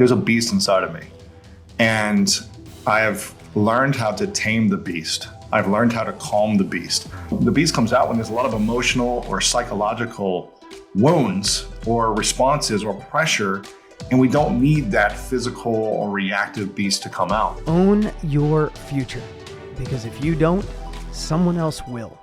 there's a beast inside of me. And I have learned how to tame the beast. I've learned how to calm the beast. The beast comes out when there's a lot of emotional or psychological wounds or responses or pressure, and we don't need that physical or reactive beast to come out. Own your future, because if you don't, someone else will.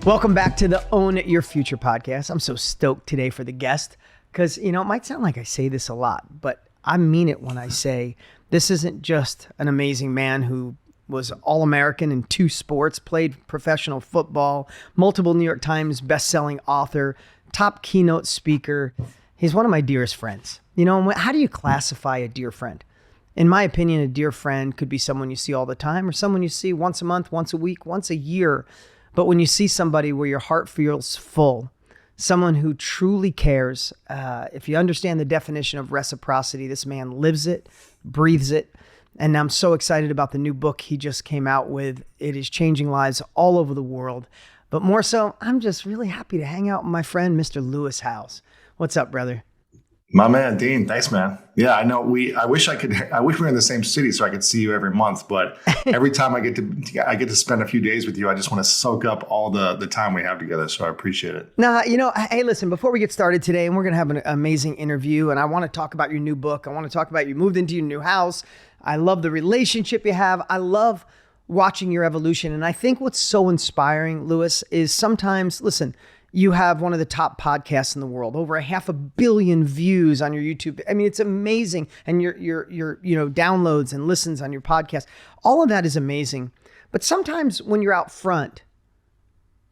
Welcome back to the Own Your Future podcast. I'm so stoked today for the guest because, it might sound like I say this a lot, but I mean it when I say this isn't just an amazing man who was All-American in 2 sports, played professional football, multiple New York Times best-selling author, top keynote speaker. He's one of my dearest friends. How do you classify a dear friend? In my opinion, a dear friend could be someone you see all the time or someone you see once a month, once a week, once a year. But when you see somebody where your heart feels full, someone who truly cares, if you understand the definition of reciprocity, this man lives it, breathes it. And I'm so excited about the new book he just came out with. It is changing lives all over the world. But more so, I'm just really happy to hang out with my friend, Mr. Lewis Howes. What's up, brother? My man, Dean. Thanks, man. Yeah, I know. I wish we were in the same city so I could see you every month. But every time I get to spend a few days with you, I just want to soak up all the time we have together. So I appreciate it. Nah, hey, listen, before we get started today, and we're going to have an amazing interview, and I want to talk about your new book. I want to talk about you moved into your new house. I love the relationship you have. I love watching your evolution. And I think what's so inspiring, Lewis, is sometimes, listen, you have one of the top podcasts in the world, over 500 million views on your YouTube. I mean, it's amazing. And your downloads and listens on your podcast, all of that is amazing. But sometimes when you're out front,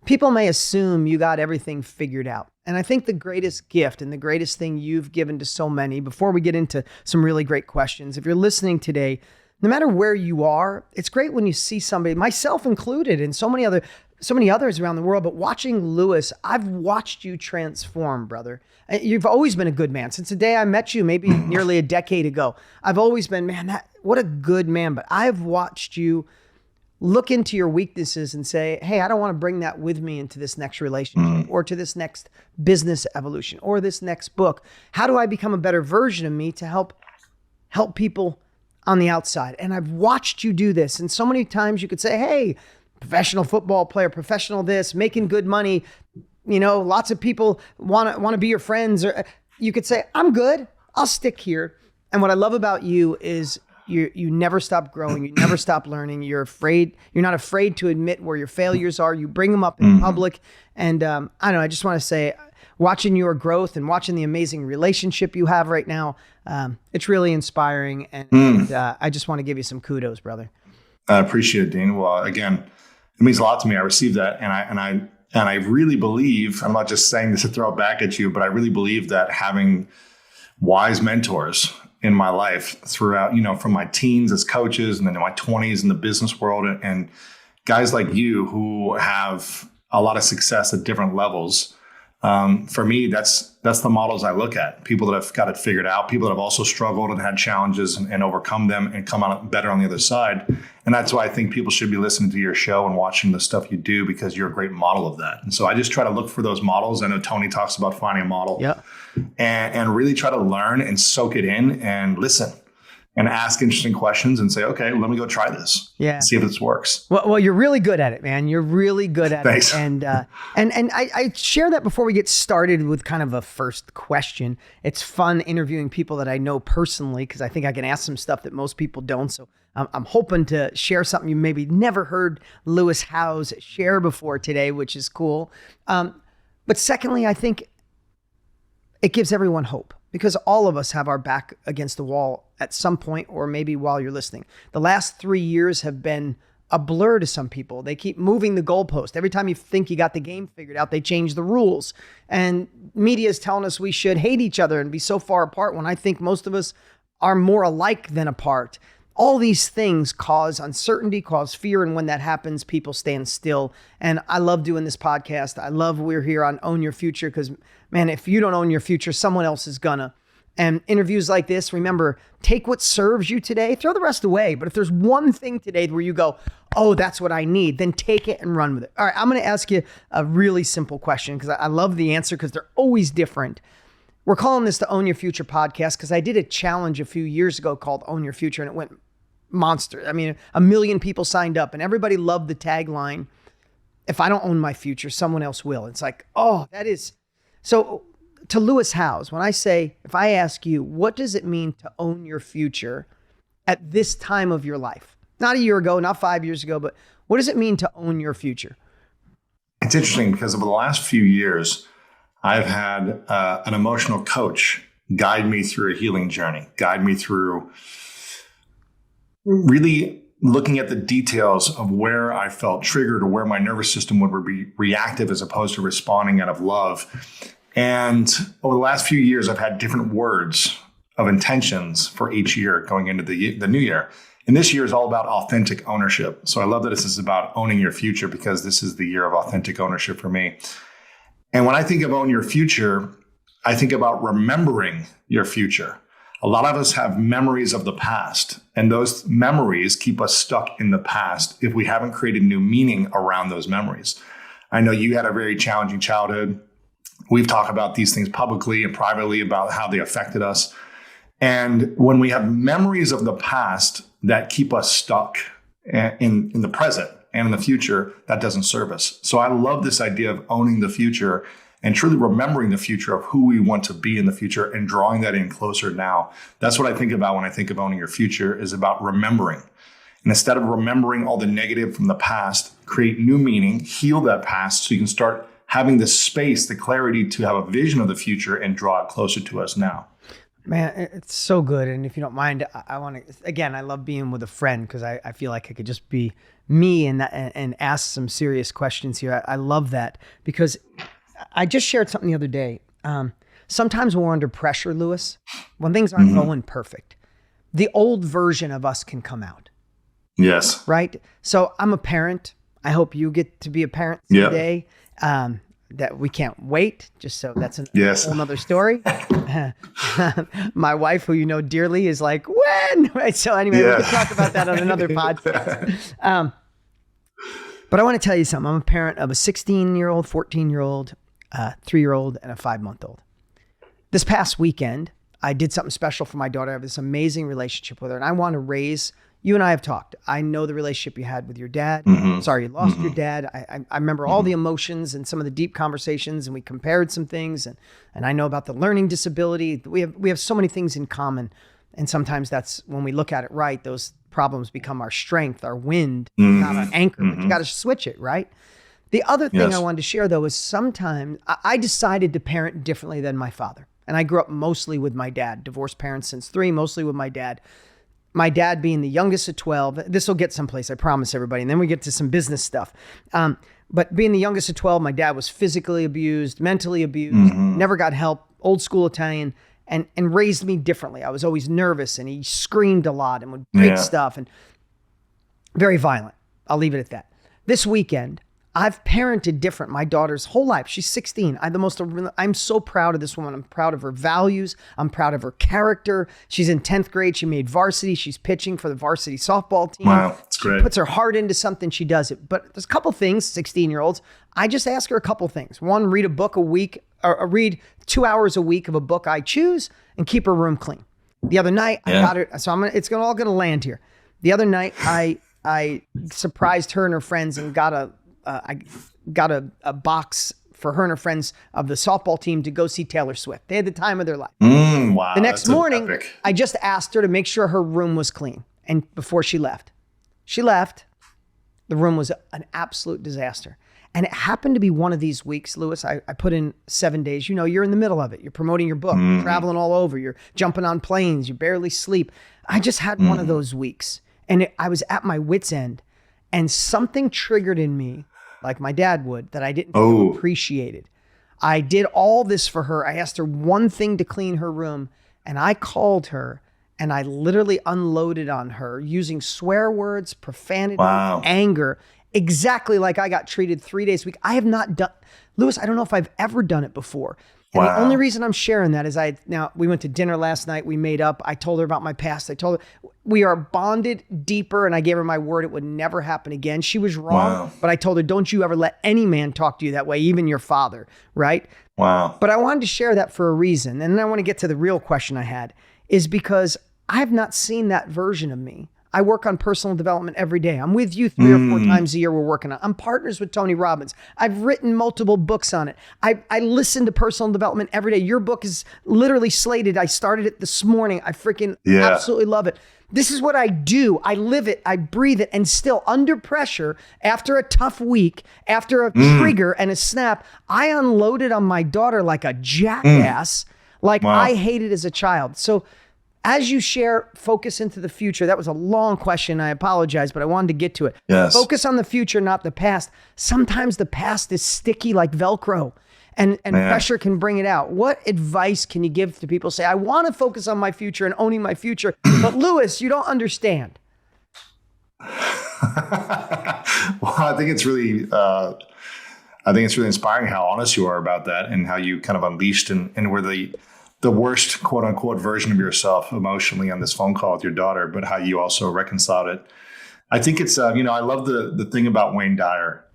people may assume you got everything figured out. And I think the greatest gift and the greatest thing you've given to so many, before we get into some really great questions, if you're listening today, no matter where you are, it's great when you see somebody, myself included, and so many others around the world, but watching Lewis, I've watched you transform, brother. You've always been a good man. Since the day I met you, maybe nearly a decade ago, I've always been, man, what a good man. But I've watched you look into your weaknesses and say, hey, I don't want to bring that with me into this next relationship or to this next business evolution or this next book. How do I become a better version of me to help people on the outside? And I've watched you do this. And so many times you could say, hey, professional football player, professional this, making good money, lots of people want to be your friends. Or you could say, I'm good, I'll stick here. And what I love about you is you never stop growing. You never stop learning. You're not afraid to admit where your failures are. You bring them up in public. And I don't know, I just want to say, watching your growth and watching the amazing relationship you have right now, it's really inspiring. And I just want to give you some kudos, brother. I appreciate it, Dean. Well, again, it means a lot to me. I received that. And I really believe, I'm not just saying this to throw it back at you, but I really believe that having wise mentors in my life throughout, from my teens as coaches and then in my 20s in the business world, and guys like you who have a lot of success at different levels. For me, that's the models I look at. People that have got it figured out, people that have also struggled and had challenges and overcome them and come out better on the other side. And that's why I think people should be listening to your show and watching the stuff you do, because you're a great model of that. And so I just try to look for those models. I know Tony talks about finding a model, and really try to learn and soak it in and listen and ask interesting questions and say, okay, let me go try this. Yeah. See if this works. Well, you're really good at it, man. You're really good at Thanks. it. And I share that before we get started with kind of a first question. It's fun interviewing people that I know personally, because I think I can ask some stuff that most people don't. So I'm hoping to share something you maybe never heard Lewis Howes share before today, which is cool. But secondly, I think it gives everyone hope, because all of us have our back against the wall at some point, or maybe while you're listening. The last 3 years have been a blur to some people. They keep moving the goalpost. Every time you think you got the game figured out, they change the rules. And media is telling us we should hate each other and be so far apart, when I think most of us are more alike than apart. All these things cause uncertainty, cause fear. And when that happens, people stand still. And I love doing this podcast. I love we're here on Own Your Future, because, man, if you don't own your future, someone else is gonna. And interviews like this, remember, take what serves you today, throw the rest away. But if there's one thing today where you go, oh, that's what I need, then take it and run with it. All right, I'm going to ask you a really simple question, because I love the answer, because they're always different. We're calling this the Own Your Future podcast because I did a challenge a few years ago called Own Your Future, and it went monster. I mean, 1 million people signed up and everybody loved the tagline, if I don't own my future, someone else will. It's like, oh, that is. So to Lewis Howes, when I say, if I ask you, what does it mean to own your future at this time of your life? Not a year ago, not 5 years ago, but what does it mean to own your future? It's interesting because over the last few years, I've had an emotional coach guide me through a healing journey, guide me through really looking at the details of where I felt triggered or where my nervous system would be reactive as opposed to responding out of love. And over the last few years, I've had different words of intentions for each year going into the new year. And this year is all about authentic ownership. So I love that this is about owning your future because this is the year of authentic ownership for me. And when I think of own your future, I think about remembering your future. A lot of us have memories of the past, and those memories keep us stuck in the past if we haven't created new meaning around those memories. I know you had a very challenging childhood. We've talked about these things publicly and privately about how they affected us. And when we have memories of the past that keep us stuck in the present and in the future, that doesn't serve us. So I love this idea of owning the future and truly remembering the future of who we want to be in the future and drawing that in closer now. That's what I think about when I think of owning your future, is about remembering. And instead of remembering all the negative from the past, create new meaning, heal that past so you can start having the space, the clarity to have a vision of the future and draw it closer to us now. Man, it's so good. And if you don't mind, I want to, again, I love being with a friend because I feel like I could just be me and ask some serious questions here. I love that because I just shared something the other day. Sometimes when we're under pressure, Lewis, when things aren't going perfect, the old version of us can come out. Yes. Right? So I'm a parent. I hope you get to be a parent someday. That we can't wait. Just so that's a whole nother story. My wife, who you know dearly, is like, when? Right. So anyway, we can talk about that on another podcast. But I want to tell you something. I'm a parent of a 16-year-old, 14-year-old, 3-year-old, and a 5-month-old. This past weekend, I did something special for my daughter. I have this amazing relationship with her, and I want to raise. You and I have talked. I know the relationship you had with your dad. Sorry, you lost your dad. I remember all the emotions and some of the deep conversations, and we compared some things. And I know about the learning disability. We have so many things in common. And sometimes that's when we look at it right, those problems become our strength, our wind, not our anchor. But you got to switch it, right? The other thing I wanted to share, though, is sometimes I decided to parent differently than my father. And I grew up mostly with my dad, divorced parents since 3, mostly with my dad. My dad being the youngest of 12, this will get someplace, I promise everybody. And then we get to some business stuff. But being the youngest of 12, my dad was physically abused, mentally abused, never got help, old school Italian, and raised me differently. I was always nervous, and he screamed a lot and would break stuff, and very violent. I'll leave it at that. This weekend, I've parented different my daughter's whole life. She's 16. I'm so proud of this woman. I'm proud of her values. I'm proud of her character. She's in 10th grade. She made varsity. She's pitching for the varsity softball team. Wow, that's great. She puts her heart into something. She does it. But there's a couple things, 16-year-olds. I just ask her a couple things. One, read a book a week, or read 2 hours a week of a book I choose, and keep her room clean. The other night, I got her. So it's all going to land here. The other night, I surprised her and her friends and got a box for her and her friends of the softball team to go see Taylor Swift. They had the time of their life. Wow. The next morning, I just asked her to make sure her room was clean. And before she left, the room was an absolute disaster. And it happened to be one of these weeks, Lewis, I put in 7 days. You know, you're in the middle of it. You're promoting your book, you're traveling all over, you're jumping on planes, you barely sleep. I just had one of those weeks. And I was at my wit's end, and something triggered in me, like my dad would, that I didn't feel appreciated. I did all this for her. I asked her one thing to clean her room, and I called her, and I literally unloaded on her using swear words, profanity, anger, exactly like I got treated 3 days a week. I have not done, Lewis, I don't know if I've ever done it before. And the only reason I'm sharing that is we went to dinner last night. We made up. I told her about my past. I told her, we are bonded deeper, and I gave her my word it would never happen again. She was wrong, Wow. but I told her, don't you ever let any man talk to you that way, even your father, right? Wow. But I wanted to share that for a reason. And then I want to get to the real question I had, is because I have not seen that version of me. I work on personal development every day. I'm with you 3 or 4 times a year we're working on. I'm partners with Tony Robbins. I've written multiple books on it. I listen to personal development every day. Your book is literally slated. I started it this morning. I freaking absolutely love it. This is what I do. I live it. I breathe it. And still under pressure, after a tough week, after a trigger and a snap, I unloaded on my daughter like a jackass, like I hated as a child. So as you share focus into the future, that was a long question. I apologize, but I wanted to get to it. Yes. Focus on the future, not the past. Sometimes the past is sticky like Velcro. And pressure can bring it out. What advice can you give to people? Say, I want to focus on my future and owning my future, but Lewis, you don't understand. Well, I think it's really inspiring how honest you are about that, and how you kind of unleashed and were the worst quote unquote version of yourself emotionally on this phone call with your daughter, but how you also reconciled it. I think it's I love the thing about Wayne Dyer,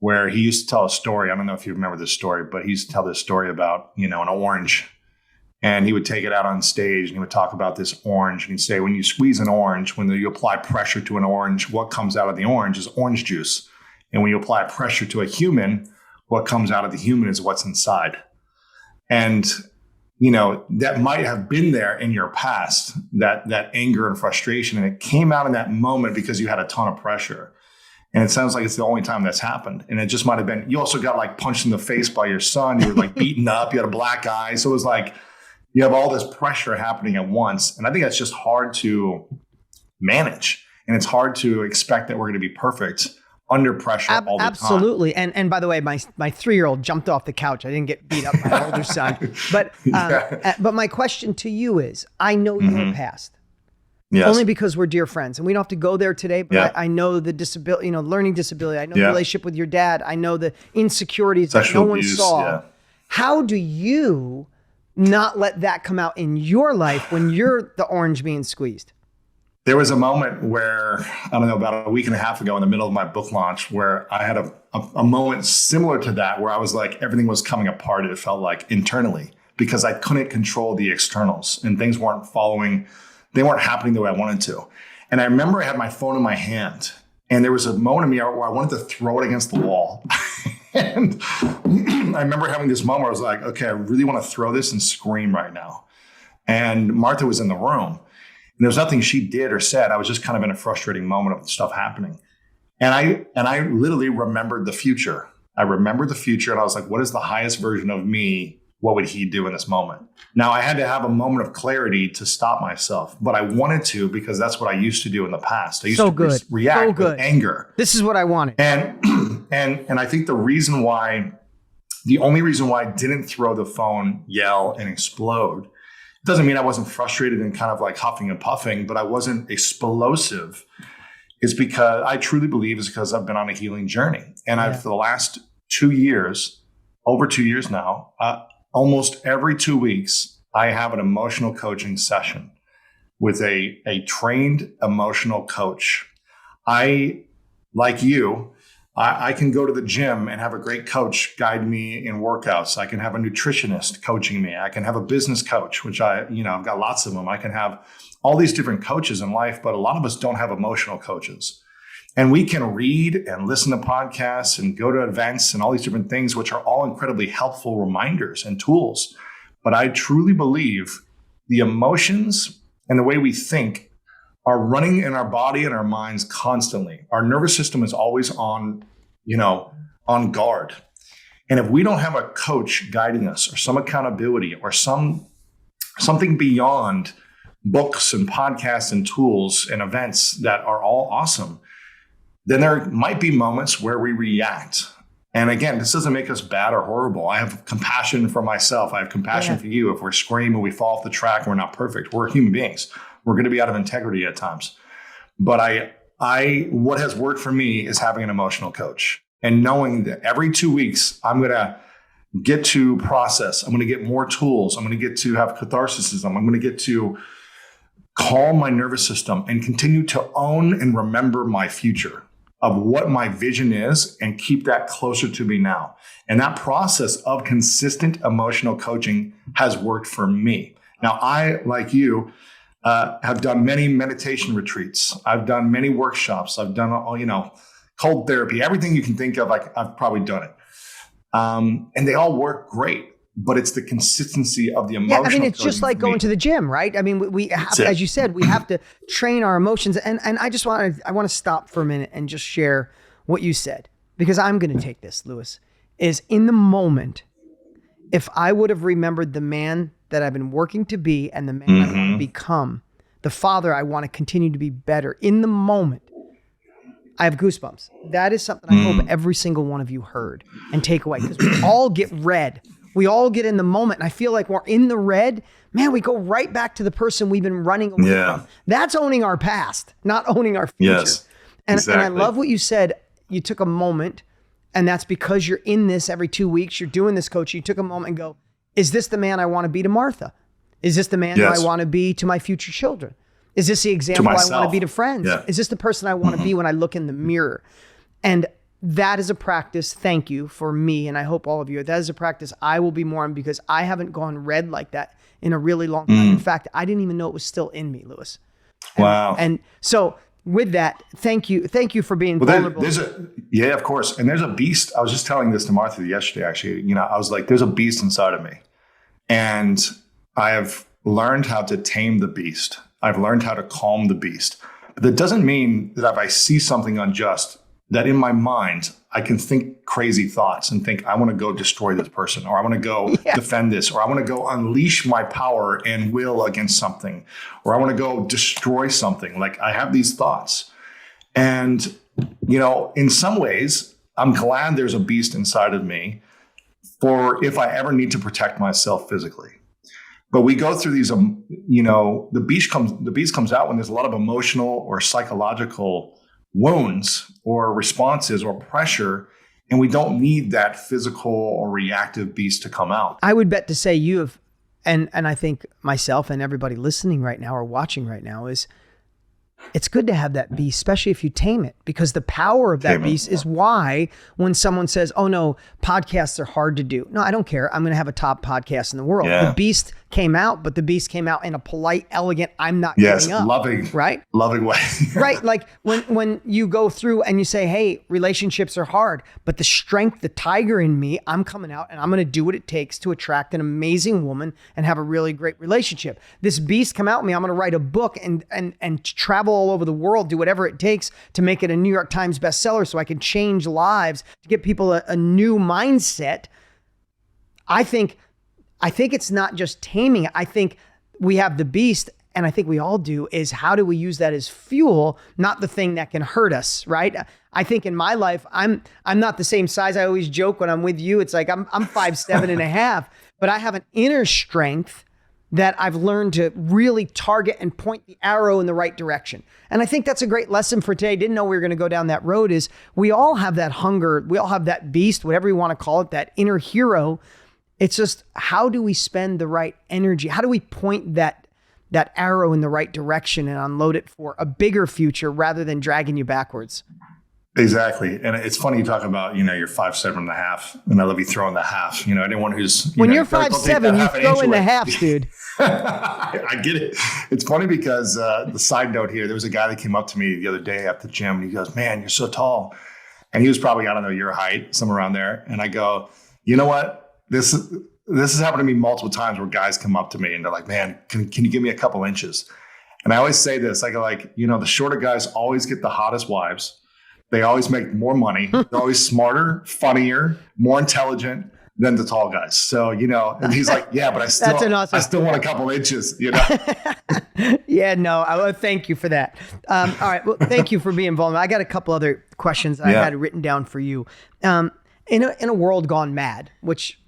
where he used to tell a story. I don't know if you remember this story, but he used to tell this story about, an orange, and he would take it out on stage and he would talk about this orange. And he'd say, when you squeeze an orange, when you apply pressure to an orange, what comes out of the orange is orange juice. And when you apply pressure to a human, what comes out of the human is what's inside. And, that might have been there in your past, that anger and frustration. And it came out in that moment because you had a ton of pressure. And it sounds like it's the only time that's happened. And it just might have been, you also got like punched in the face by your son. You were like beaten up. You had a black eye. So it was like, you have all this pressure happening at once. And I think that's just hard to manage. And it's hard to expect that we're going to be perfect under pressure all the time. Absolutely. And by the way, my 3-year-old jumped off the couch. I didn't get beat up by my older son. But but my question to you is, I know your past. Yes. Only because we're dear friends, and we don't have to go there today, but I know the disability, learning disability. I know the relationship with your dad. I know the insecurities that no one saw. Yeah. How do you not let that come out in your life when you're the orange being squeezed? There was a moment where, I don't know, about a week and a half ago in the middle of my book launch, where I had a moment similar to that, where I was like, everything was coming apart. It felt like internally, because I couldn't control the externals and things weren't they weren't happening the way I wanted to. And I remember I had my phone in my hand, and there was a moment in me where I wanted to throw it against the wall. And I remember having this moment where I was like, okay, I really want to throw this and scream right now. And Martha was in the room, and there was nothing she did or said. I was just kind of in a frustrating moment of stuff happening. And I literally remembered the future. I remembered the future, and I was like, what is the highest version of me? What would he do in this moment? Now, I had to have a moment of clarity to stop myself, but I wanted to, because that's what I used to do in the past. I used to react with anger. This is what I wanted. And I think the only reason why I didn't throw the phone, yell, and explode, doesn't mean I wasn't frustrated and kind of like huffing and puffing, but I wasn't explosive, is because I truly believe it's because I've been on a healing journey. And for the last 2 years, over 2 years now, almost every 2 weeks, I have an emotional coaching session with a trained emotional coach. Like you, I can go to the gym and have a great coach guide me in workouts. I can have a nutritionist coaching me. I can have a business coach, which I've got lots of them. I can have all these different coaches in life, but a lot of us don't have emotional coaches. And we can read and listen to podcasts and go to events and all these different things, which are all incredibly helpful reminders and tools. But I truly believe the emotions and the way we think are running in our body and our minds constantly. Our nervous system is always on guard. And if we don't have a coach guiding us, or some accountability, or something beyond books and podcasts and tools and events that are all awesome, then there might be moments where we react. And again, this doesn't make us bad or horrible. I have compassion for myself. I have compassion for you. If we're screaming, we fall off the track, we're not perfect. We're human beings. We're going to be out of integrity at times. But what has worked for me is having an emotional coach, and knowing that every 2 weeks, I'm going to get to process. I'm going to get more tools. I'm going to get to have catharsis. I'm going to get to calm my nervous system, and continue to own and remember my future of what my vision is and keep that closer to me now. And that process of consistent emotional coaching has worked for me. Now, I, like you, have done many meditation retreats. I've done many workshops. I've done cold therapy, everything you can think of. I've probably done it. And they all work great. But it's the consistency of the emotional. Yeah, I mean, it's just like going to the gym, right? I mean, we have, as you said, we have to train our emotions. And I want to stop for a minute and just share what you said, because I'm going to take this, Lewis, is in the moment, if I would have remembered the man that I've been working to be and the man I want to become, the father I want to continue to be better, in the moment, I have goosebumps. That is something I hope every single one of you heard and take away, because we all get red. We all get in the moment, and I feel like we're in the red. Man, we go right back to the person we've been running away from. That's owning our past, not owning our future. Yes, and exactly. I love what you said. You took a moment, and that's because you're in this every 2 weeks. You're doing this coaching. You took a moment and go, is this the man I want to be to Martha? Is this the man that I want to be to my future children? Is this the example I want to be to friends? Yeah. Is this the person I want to be when I look in the mirror? And that is a practice. Thank you for me. And I hope all of you, that is a practice I will be more on, because I haven't gone red like that in a really long time. In fact, I didn't even know it was still in me, Lewis. Wow. And so with that, thank you. Thank you for being vulnerable. Yeah, of course. And there's a beast. I was just telling this to Martha yesterday, actually. I was like, there's a beast inside of me. And I have learned how to tame the beast. I've learned how to calm the beast. But that doesn't mean that if I see something unjust, that in my mind, I can think crazy thoughts and think, I want to go destroy this person, or I want to go defend this, or I want to go unleash my power and will against something, or I want to go destroy something. Like, I have these thoughts. And, in some ways, I'm glad there's a beast inside of me for if I ever need to protect myself physically. But we go through these, the beast comes out when there's a lot of emotional or psychological wounds or responses or pressure, and we don't need that physical or reactive beast to come out. I would bet to say you have, and I think myself and everybody listening right now or watching right now, is it's good to have that beast, especially if you tame it, because the power of that beast is why when someone says, oh no, podcasts are hard to do. No, I don't care. I'm going to have a top podcast in the world. The beast came out, but the beast came out in a polite, elegant, I'm not giving up. Loving, right? Loving way. Right. Like when you go through and you say, hey, relationships are hard, but the strength, the tiger in me, I'm coming out and I'm going to do what it takes to attract an amazing woman and have a really great relationship. This beast come out in me, I'm going to write a book and travel all over the world, do whatever it takes to make it a New York Times bestseller so I can change lives, to get people a new mindset. I think it's not just taming it. I think we have the beast, and I think we all do, is how do we use that as fuel, not the thing that can hurt us, right? I think in my life, I'm not the same size. I always joke when I'm with you, it's like I'm 5'7" and a half, but I have an inner strength that I've learned to really target and point the arrow in the right direction. And I think that's a great lesson for today. Didn't know we were going to go down that road. Is we all have that hunger. We all have that beast, whatever you want to call it, that inner hero. It's just, how do we spend the right energy? How do we point that arrow in the right direction and unload it for a bigger future rather than dragging you backwards? Exactly. And it's funny you talk about, you're 5'7" and a half, and I love you throwing the half. Anyone who's... When you're 5'7", you throw in the half, dude. I get it. It's funny because the side note here, there was a guy that came up to me the other day at the gym, and he goes, man, you're so tall. And he was probably, I don't know, your height, somewhere around there. And I go, you know what? This has happened to me multiple times where guys come up to me and they're like, man, can you give me a couple inches? And I always say this, I go like, the shorter guys always get the hottest wives. They always make more money. They're always smarter, funnier, more intelligent than the tall guys. So, and he's like, yeah, but I still want a couple inches, Yeah, no, thank you for that. All right. Well, thank you for being vulnerable. I got a couple other questions I had written down for you. In a world gone mad, which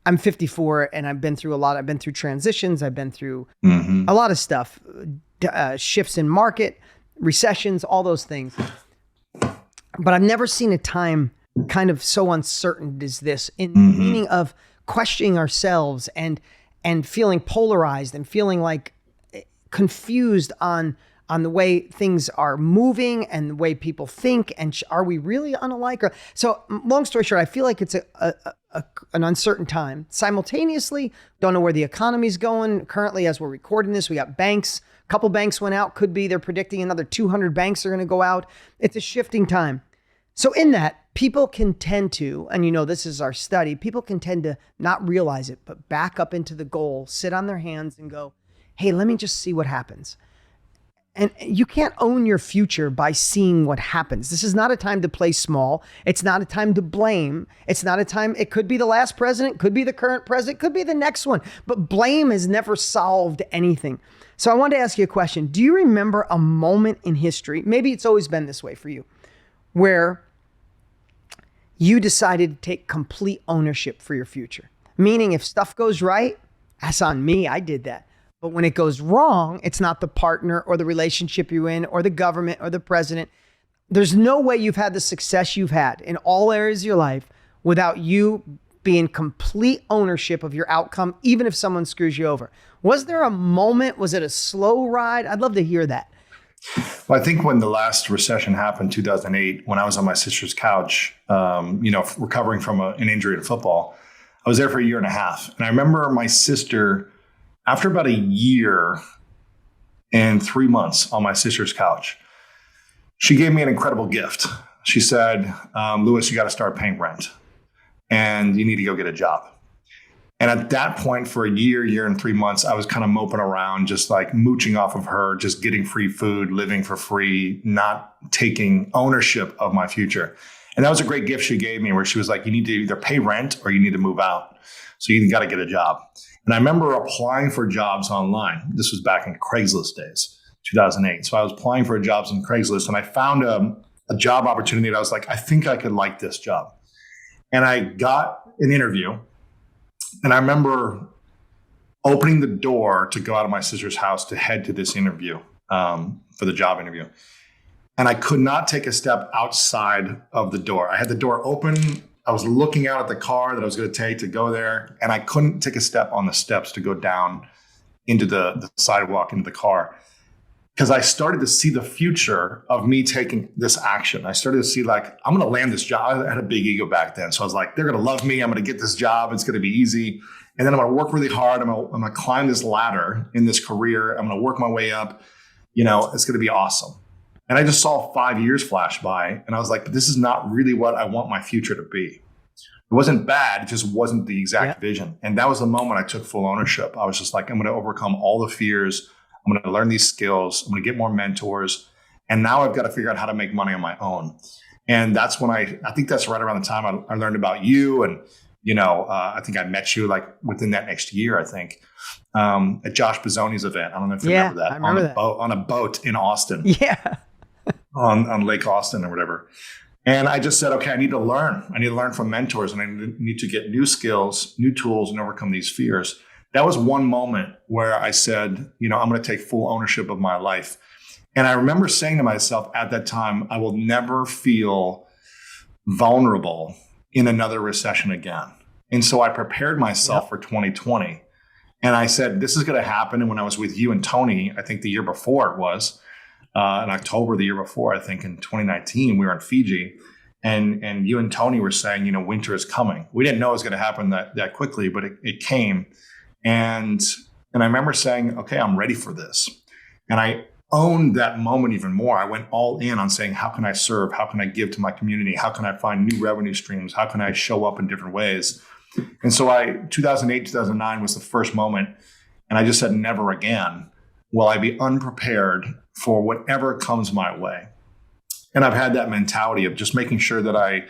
I'm 54 and I've been through a lot. I've been through transitions. I've been through a lot of stuff, shifts in market, recessions, all those things. But I've never seen a time kind of so uncertain as this, in the meaning of questioning ourselves and feeling polarized and feeling like confused on the way things are moving and the way people think, and are we really unalike? So long story short, I feel like it's an uncertain time. Simultaneously, don't know where the economy's going. Currently, as we're recording this, we got banks. A couple banks went out. Could be they're predicting another 200 banks are going to go out. It's a shifting time. So in that, people can tend to, and this is our study, people can tend to not realize it, but back up into the goal, sit on their hands and go, hey, let me just see what happens. And you can't own your future by seeing what happens. This is not a time to play small. It's not a time to blame. It's not a time, it could be the last president, could be the current president, could be the next one, but blame has never solved anything. So I wanted to ask you a question. Do you remember a moment in history, maybe it's always been this way for you, where you decided to take complete ownership for your future? Meaning if stuff goes right, that's on me, I did that. But when it goes wrong, it's not the partner or the relationship you're in or the government or the president. There's no way you've had the success you've had in all areas of your life without you being complete ownership of your outcome, even if someone screws you over. Was there a moment? Was it a slow ride? I'd love to hear that. Well, I think when the last recession happened, 2008, when I was on my sister's couch, recovering from an injury in football, I was there for a year and a half. And I remember my sister, after about a year and 3 months on my sister's couch, she gave me an incredible gift. She said, Louis, you got to start paying rent and you need to go get a job. And at that point, for a year and 3 months, I was kind of moping around, just like mooching off of her, just getting free food, living for free, not taking ownership of my future. And that was a great gift she gave me, where she was like, you need to either pay rent or you need to move out. So you got to get a job. And I remember applying for jobs online. This was back in Craigslist days, 2008. So I was applying for jobs on Craigslist, and I found a job opportunity that I was like, I think I could like this job. And I got an interview. And I remember opening the door to go out of my sister's house to head to this interview, for the job interview. And I could not take a step outside of the door. I had the door open. I was looking out at the car that I was going to take to go there. And I couldn't take a step on the steps to go down into the sidewalk, into the car. Because I started to see the future of me taking this action. I started to see, like, I'm going to land this job. I had a big ego back then. So I was like, they're going to love me. I'm going to get this job. It's going to be easy. And then I'm going to work really hard. I'm going to climb this ladder in this career. I'm going to work my way up. It's going to be awesome. And I just saw 5 years flash by. And I was like, but this is not really what I want my future to be. It wasn't bad. It just wasn't the exact vision. And that was the moment I took full ownership. I was just like, I'm going to overcome all the fears. I'm going to learn these skills. I'm going to get more mentors. And now I've got to figure out how to make money on my own. And that's when I think that's right around the time I learned about you. And, I think I met you like within that next year, I think, at Josh Bozzoni's event. I don't know if you remember that. I remember that. On a boat in Austin. Yeah. on Lake Austin or whatever. And I just said, okay, I need to learn. I need to learn from mentors, and I need to get new skills, new tools, and overcome these fears. That was one moment where I said, I'm going to take full ownership of my life. And I remember saying to myself at that time, I will never feel vulnerable in another recession again. And so I prepared myself for 2020. And I said, this is going to happen. And when I was with you and Tony, I think the year before it was, in October the year before, I think in 2019, we were in Fiji. And you and Tony were saying, winter is coming. We didn't know it was going to happen that quickly, but it came. And I remember saying, okay, I'm ready for this. And I owned that moment even more. I went all in on saying, how can I serve? How can I give to my community? How can I find new revenue streams? How can I show up in different ways? And so 2008, 2009 was the first moment. And I just said, never again will I be unprepared for whatever comes my way. And I've had that mentality of just making sure that I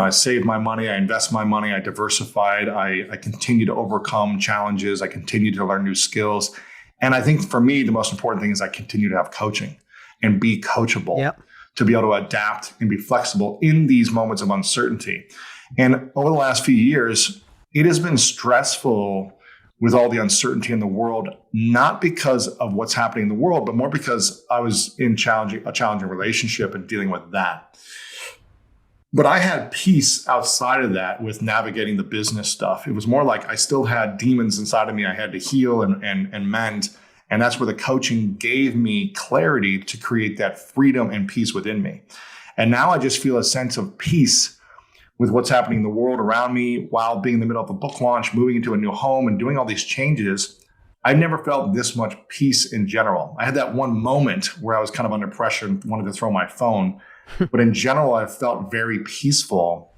save my money, I invest my money, I diversified, I continue to overcome challenges, I continue to learn new skills. And I think for me, the most important thing is I continue to have coaching and be coachable, to be able to adapt and be flexible in these moments of uncertainty. And over the last few years, it has been stressful with all the uncertainty in the world, not because of what's happening in the world, but more because I was in a challenging relationship and dealing with that. But I had peace outside of that with navigating the business stuff. It was more like I still had demons inside of me I had to heal and mend. And that's where the coaching gave me clarity to create that freedom and peace within me. And now I just feel a sense of peace with what's happening in the world around me while being in the middle of a book launch, moving into a new home and doing all these changes. I never felt this much peace in general. I had that one moment where I was kind of under pressure and wanted to throw my phone. But in general, I felt very peaceful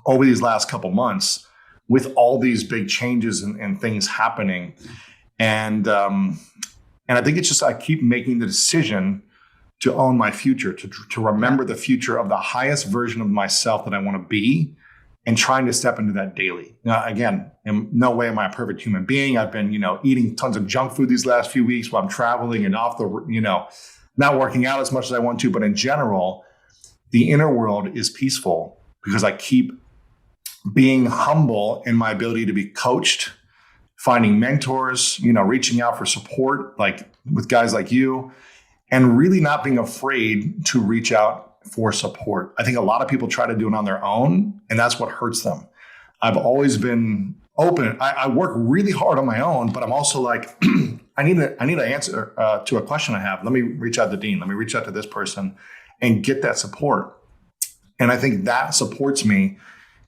over these last couple months with all these big changes and things happening. And I think it's just, I keep making the decision to own my future, to remember the future of the highest version of myself that I want to be, and trying to step into that daily. Now, again, in no way am I a perfect human being. I've been, eating tons of junk food these last few weeks while I'm traveling and not working out as much as I want to. But in general, the inner world is peaceful because I keep being humble in my ability to be coached, finding mentors, reaching out for support, like with guys like you, and really not being afraid to reach out for support. I think a lot of people try to do it on their own, and that's what hurts them. I've always been open. I work really hard on my own, but I'm also like, I need an answer to a question I have. Let me reach out to Dean. Let me reach out to this person and get that support. And I think that supports me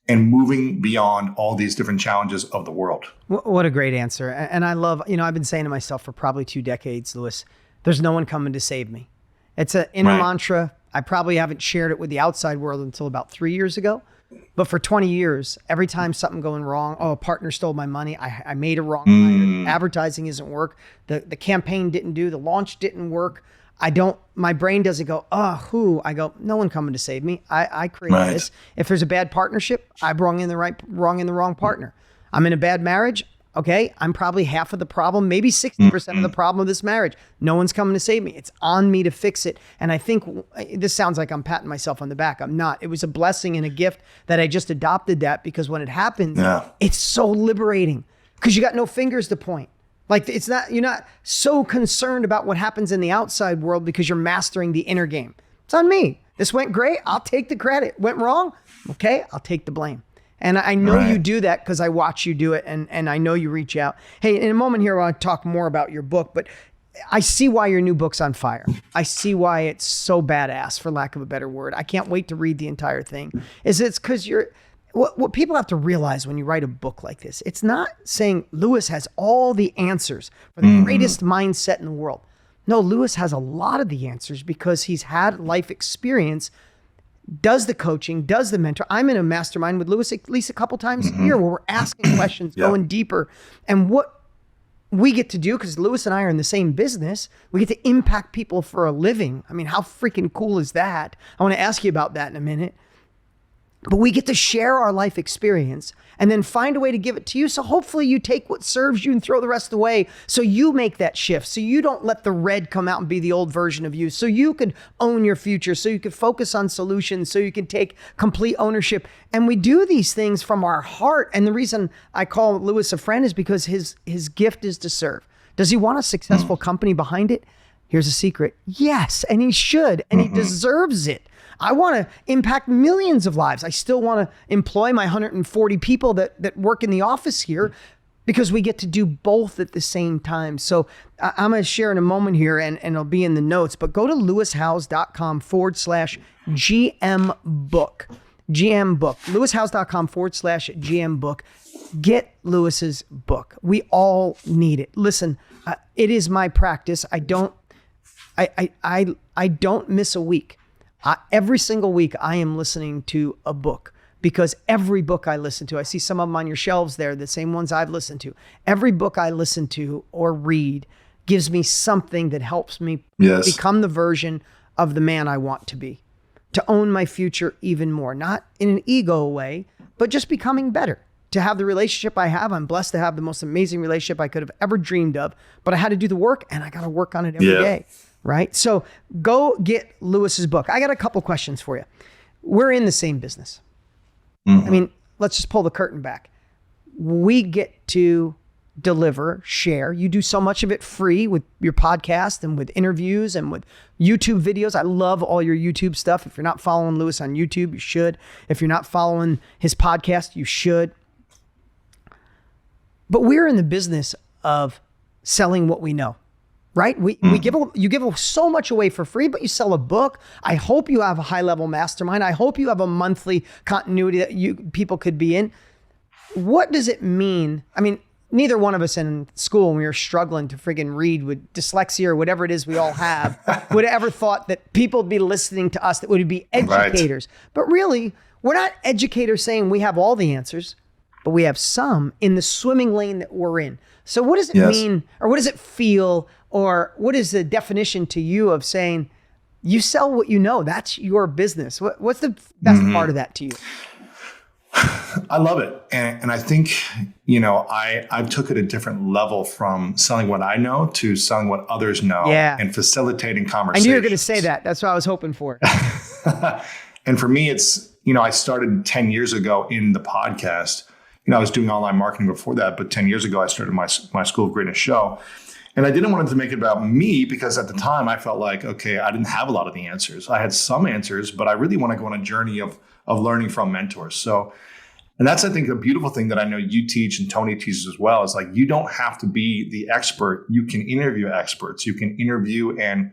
in moving beyond all these different challenges of the world. What a great answer. And I love, I've been saying to myself for probably 2 decades, Lewis, there's no one coming to save me. It's an inner mantra. I probably haven't shared it with the outside world until about 3 years ago. But for 20 years, every time something going wrong, a partner stole my money, I made a wrong hire, advertising isn't work, the campaign didn't do, the launch didn't work. My brain doesn't go, I go, no one coming to save me. I created this. If there's a bad partnership, I brought in the wrong partner. I'm in a bad marriage. Okay, I'm probably half of the problem, maybe 60% of the problem of this marriage. No one's coming to save me. It's on me to fix it. And I think this sounds like I'm patting myself on the back. I'm not. It was a blessing and a gift that I just adopted that, because when it happens, it's so liberating because you got no fingers to point. Like you're not so concerned about what happens in the outside world because you're mastering the inner game. It's on me. This went great. I'll take the credit. Went wrong. Okay, I'll take the blame. And I know you do that because I watch you do it, and I know you reach out. Hey, in a moment here, I want to talk more about your book, but I see why your new book's on fire. I see why it's so badass, for lack of a better word. I can't wait to read the entire thing. It's because what people have to realize when you write a book like this, it's not saying Lewis has all the answers for the greatest mindset in the world. No, Lewis has a lot of the answers because he's had life experience, does the coaching, does the mentor. I'm in a mastermind with Lewis at least a couple times a year where we're asking questions, going deeper. And what we get to do, because Lewis and I are in the same business, we get to impact people for a living. I mean, how freaking cool is that? I want to ask you about that in a minute. But we get to share our life experience and then find a way to give it to you. So hopefully you take what serves you and throw the rest away. So you make that shift. So you don't let the red come out and be the old version of you. So you can own your future. So you can focus on solutions. So you can take complete ownership. And we do these things from our heart. And the reason I call Lewis a friend is because his gift is to serve. Does he want a successful company behind it? Here's a secret. Yes, and he should, and he deserves it. I want to impact millions of lives. I still want to employ my 140 people that work in the office here, because we get to do both at the same time. So I'm going to share in a moment here, and it'll be in the notes, but go to lewishowes.com/GM book. GM book. lewishowes.com/GM book. Get Lewis's book. We all need it. Listen, it is my practice. I don't miss a week. Every single week I am listening to a book, because every book I listen to, I see some of them on your shelves there, the same ones I've listened to. Every book I listen to or read gives me something that helps me become the version of the man I want to be, to own my future even more, not in an ego way, but just becoming better, to have the relationship I have. I'm blessed to have the most amazing relationship I could have ever dreamed of, but I had to do the work, and I got to work on it every day. Right? So go get Lewis's book. I got a couple questions for you. We're in the same business. I mean, let's just pull the curtain back. We get to deliver, share. You do so much of it free with your podcast and with interviews and with YouTube videos. I love all your YouTube stuff. If you're not following Lewis on YouTube, you should. If you're not following his podcast, you should. But we're in the business of selling what we know. right? You give so much away for free, but you sell a book. I hope you have a high level mastermind. I hope you have a monthly continuity that people could be in. What does it mean? I mean, neither one of us in school, when we were struggling to friggin' read with dyslexia or whatever it is we all have, would have ever thought that people would be listening to us, that would be educators. Right. But really, we're not educators saying we have all the answers, but we have some in the swimming lane that we're in. So what does it mean, or what does it feel, or what is the definition to you of saying you sell what you know? That's your business. What's the best part of that to you? I love it. And I think, I took it a different level from selling what I know to selling what others know and facilitating conversations. I knew you were going to say that. That's what I was hoping for. And for me, it's, I started 10 years ago in the podcast. I was doing online marketing before that, but 10 years ago, I started my School of Greatness show. And I didn't want it to make it about me because at the time I felt like, okay, I didn't have a lot of the answers. I had some answers, but I really want to go on a journey of learning from mentors. So, and that's, I think, a beautiful thing that I know you teach and Tony teaches as well, is like, you don't have to be the expert. You can interview experts. You can interview and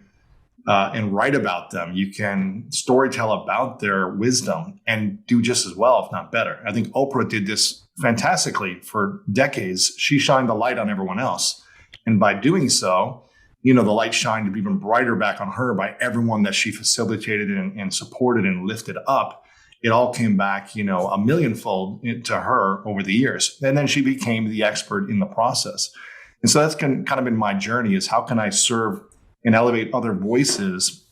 write about them. You can storytell about their wisdom and do just as well, if not better. I think Oprah did this fantastically for decades. She shined the light on everyone else. And by doing so, the light shined even brighter back on her by everyone that she facilitated and supported and lifted up. It all came back, a millionfold to her over the years. And then she became the expert in the process. And so that's kind of been my journey, is how can I serve and elevate other voices?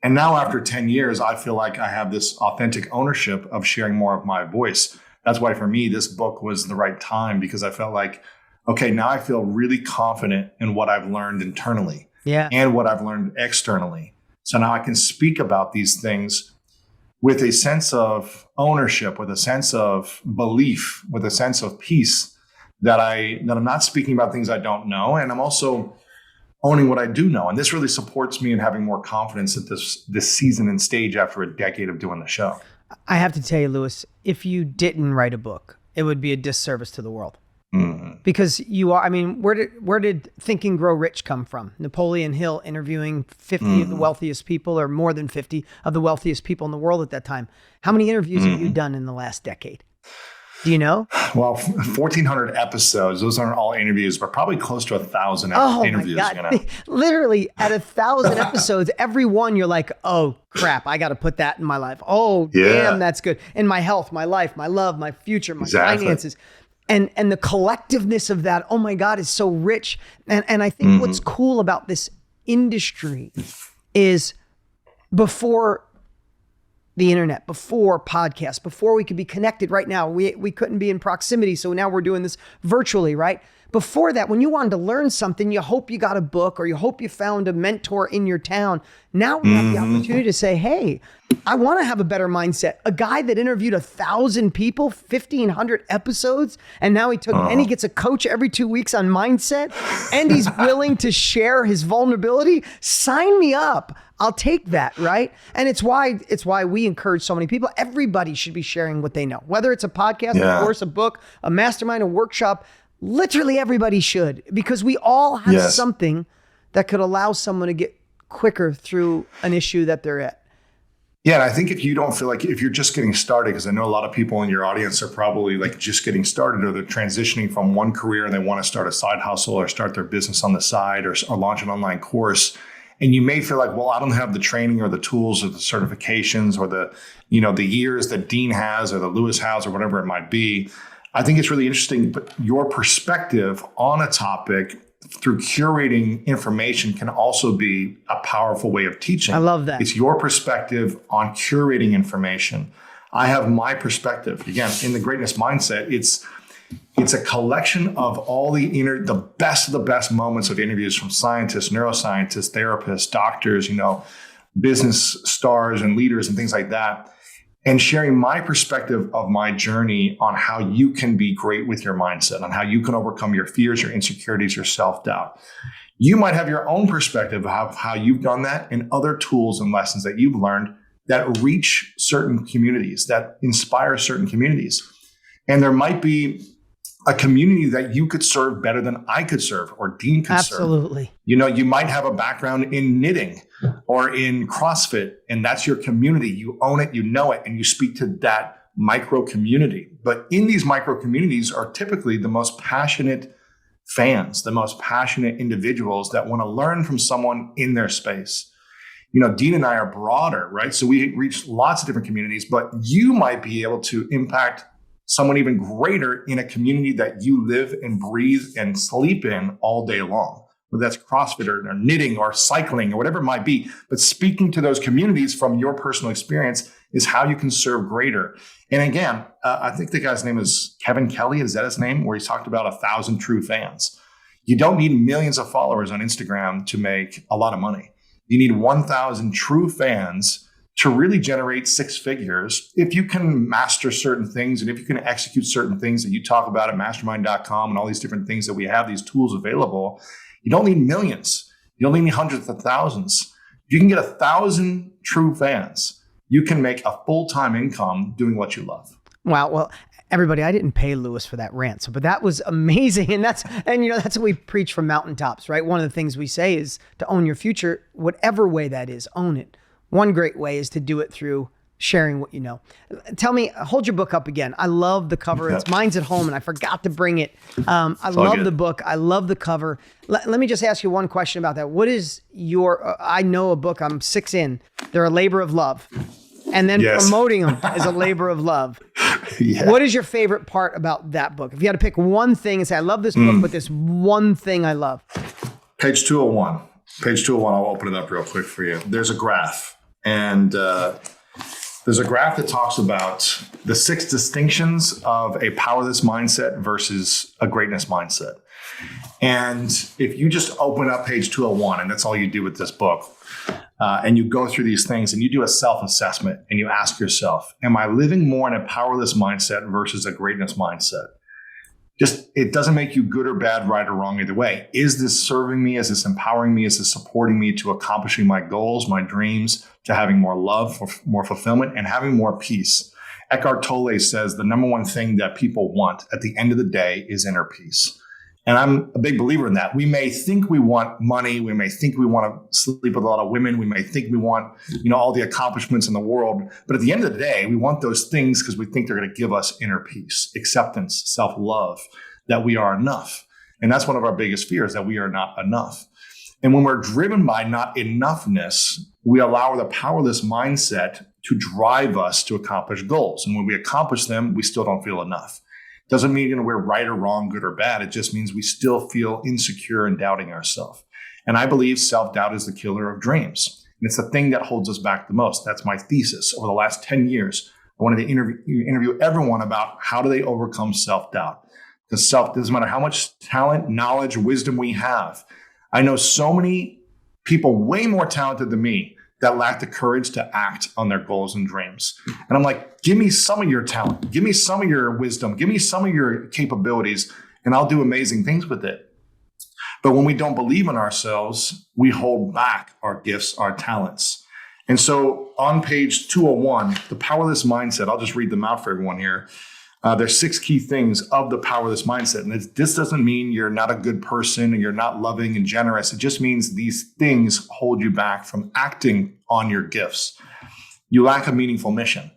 And now after 10 years, I feel like I have this authentic ownership of sharing more of my voice. That's why for me, this book was the right time, because I felt like, okay, now I feel really confident in what I've learned internally and what I've learned externally. So now I can speak about these things with a sense of ownership, with a sense of belief, with a sense of peace, that I'm not speaking about things I don't know. And I'm also owning what I do know. And this really supports me in having more confidence at this season and stage after a decade of doing the show. I have to tell you, Lewis, if you didn't write a book, it would be a disservice to the world. Because you are, where did Think and Grow Rich come from? Napoleon Hill interviewing 50 of the wealthiest people, or more than 50 of the wealthiest people in the world at that time. How many interviews have you done in the last decade? Do you know? Well, 1,400 episodes. Those aren't all interviews, but probably close to 1,000 interviews. My God. Literally at 1,000 episodes, every one you're like, oh crap, I got to put that in my life. Oh, damn, that's good. In my health, my life, my love, my future, my finances. And the collectiveness of that, oh my God, is so rich. And I think what's cool about this industry is, before the internet, before podcasts, before we could be connected right now, we couldn't be in proximity. So now we're doing this virtually, right? Before that, when you wanted to learn something, you hope you got a book, or you hope you found a mentor in your town. Now we have the opportunity to say, hey, I want to have a better mindset. A guy that interviewed 1,000 people, 1,500 episodes, and now he gets a coach every 2 weeks on mindset, and he's willing to share his vulnerability. Sign me up. I'll take that, right? And it's why we encourage so many people. Everybody should be sharing what they know, whether it's a podcast, a course, a book, a mastermind, a workshop. Literally everybody should, because we all have something that could allow someone to get quicker through an issue that they're at. Yeah, and I think if you don't feel like, if you're just getting started, because I know a lot of people in your audience are probably like just getting started, or they're transitioning from one career and they want to start a side hustle or start their business on the side, or launch an online course. And you may feel like, well, I don't have the training or the tools or the certifications or the years that Dean has or the Lewis has or whatever it might be. I think it's really interesting, but your perspective on a topic through curating information can also be a powerful way of teaching. I love that. It's your perspective on curating information. I have my perspective. Again, in the greatness mindset, it's a collection of all the best of the best moments of interviews from scientists, neuroscientists, therapists, doctors, business stars and leaders and things like that, and sharing my perspective of my journey on how you can be great with your mindset, on how you can overcome your fears, your insecurities, your self-doubt. You might have your own perspective of how you've done that, and other tools and lessons that you've learned that reach certain communities, that inspire certain communities. And there might be a community that you could serve better than I could serve or Dean could serve. Absolutely. You might have a background in knitting or in CrossFit, and that's your community. You own it, you know it, and you speak to that micro community. But in these micro communities are typically the most passionate fans, the most passionate individuals that want to learn from someone in their space. Dean and I are broader, right? So we reach lots of different communities, but you might be able to impact someone even greater in a community that you live and breathe and sleep in all day long, whether that's CrossFit or knitting or cycling or whatever it might be. But speaking to those communities from your personal experience is how you can serve greater. And again, I think the guy's name is Kevin Kelly. Is that his name? Where he's talked about 1,000 true fans. You don't need millions of followers on Instagram to make a lot of money. You need 1,000 true fans to really generate six figures if you can master certain things and if you can execute certain things that you talk about at mastermind.com and all these different things that we have, these tools available. You don't need millions. You don't need hundreds of thousands. If you can get 1,000 true fans, you can make a full-time income doing what you love. Wow. Well, everybody, I didn't pay Lewis for that rant, but that was amazing. And that's what we preach from mountaintops, right? One of the things we say is to own your future, whatever way that is, own it. One great way is to do it through sharing what you know. Tell me, hold your book up again. I love the cover. It's mine's at home and I forgot to bring it. I love the book. I love the cover. Let me just ask you one question about that. What is I know a book, I'm 6 in. They're a labor of love. And then promoting them is a labor of love. Yeah. What is your favorite part about that book? If you had to pick one thing and say, I love this book, but this one thing I love. Page 201. Page 201, I'll open it up real quick for you. There's a graph. And there's a graph that talks about the 6 distinctions of a powerless mindset versus a greatness mindset. And if you just open up page 201, and that's all you do with this book, and you go through these things and you do a self-assessment and you ask yourself, am I living more in a powerless mindset versus a greatness mindset? It doesn't make you good or bad, right or wrong either way. Is this serving me? Is this empowering me? Is this supporting me to accomplishing my goals, my dreams, to having more love, more fulfillment, and having more peace? Eckhart Tolle says the number one thing that people want at the end of the day is inner peace. And I'm a big believer in that. We may think we want money. We may think we want to sleep with a lot of women. We may think we want, all the accomplishments in the world. But at the end of the day, we want those things because we think they're going to give us inner peace, acceptance, self-love, that we are enough. And that's one of our biggest fears, that we are not enough. And when we're driven by not enoughness, we allow the powerless mindset to drive us to accomplish goals. And when we accomplish them, we still don't feel enough. Doesn't mean we're right or wrong, good or bad. It just means we still feel insecure and doubting ourselves. And I believe self-doubt is the killer of dreams. And it's the thing that holds us back the most. That's my thesis. Over the last 10 years, I wanted to interview everyone about how do they overcome self-doubt. Because doesn't matter how much talent, knowledge, wisdom we have. I know so many people way more talented than me that lack the courage to act on their goals and dreams. And I'm like, give me some of your talent. Give me some of your wisdom. Give me some of your capabilities, and I'll do amazing things with it. But when we don't believe in ourselves, we hold back our gifts, our talents. And so on page 201, the powerless mindset, I'll just read them out for everyone here. There's 6 key things of the powerless mindset. And this doesn't mean you're not a good person and you're not loving and generous. It just means these things hold you back from acting on your gifts. You lack a meaningful mission.